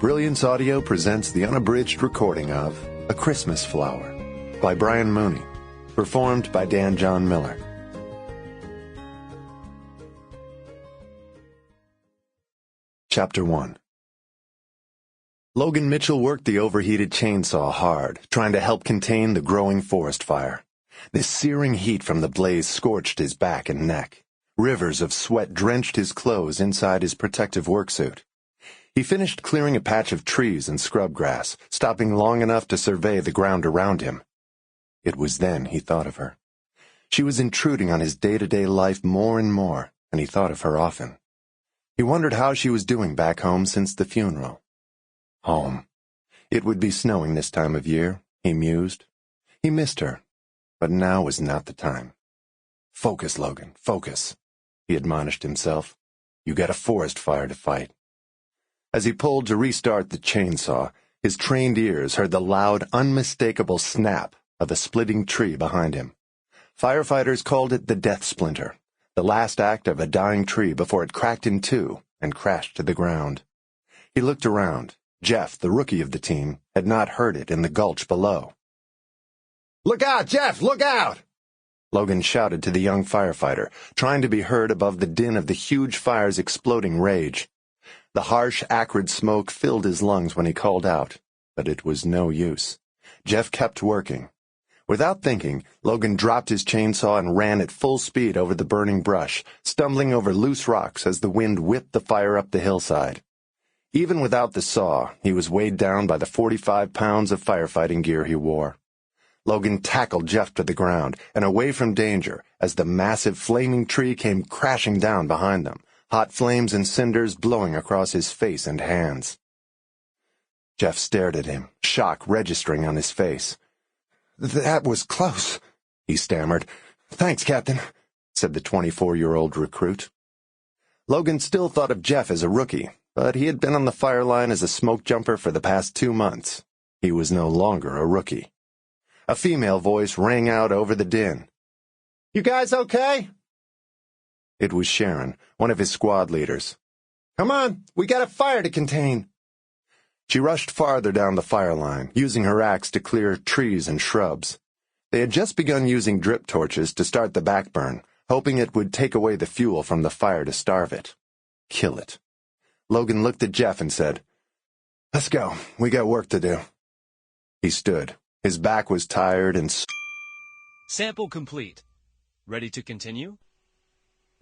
Brilliance Audio presents the unabridged recording of A Christmas Flower by Bryan Mooney, performed by Dan John Miller. Chapter 1. Logan Mitchell worked the overheated chainsaw hard, trying to help contain the growing forest fire. The searing heat from the blaze scorched his back and neck. Rivers of sweat drenched his clothes inside his protective worksuit. He finished clearing a patch of trees and scrub grass, stopping long enough to survey the ground around him. It was then he thought of her. She was intruding on his day-to-day life more and more, and he thought of her often. He wondered how she was doing back home since the funeral. Home. It would be snowing this time of year, he mused. He missed her, but now was not the time. Focus, Logan, focus, he admonished himself. You got a forest fire to fight. As he pulled to restart the chainsaw, his trained ears heard the loud, unmistakable snap of a splitting tree behind him. Firefighters called it the death splinter, the last act of a dying tree before it cracked in two and crashed to the ground. He looked around. Jeff, the rookie of the team, had not heard it in the gulch below. "Look out, Jeff! Look out!" Logan shouted to the young firefighter, trying to be heard above the din of the huge fire's exploding rage. The harsh, acrid smoke filled his lungs when he called out, but it was no use. Jeff kept working. Without thinking, Logan dropped his chainsaw and ran at full speed over the burning brush, stumbling over loose rocks as the wind whipped the fire up the hillside. Even without the saw, he was weighed down by the 45 pounds of firefighting gear he wore. Logan tackled Jeff to the ground and away from danger as the massive flaming tree came crashing down behind them, hot flames and cinders blowing across his face and hands. Jeff stared at him, shock registering on his face. "That was close," he stammered. "Thanks, Captain," said the 24-year-old recruit. Logan still thought of Jeff as a rookie, but he had been on the fire line as a smoke jumper for the past 2 months. He was no longer a rookie. A female voice rang out over the din. "You guys okay?" It was Sharon, one of his squad leaders. "Come on, we got a fire to contain." She rushed farther down the fire line, using her axe to clear trees and shrubs. They had just begun using drip torches to start the backburn, hoping it would take away the fuel from the fire to starve it. Kill it. Logan looked at Jeff and said, "Let's go. We got work to do." He stood. His back was tired and... Sample complete. Ready to continue?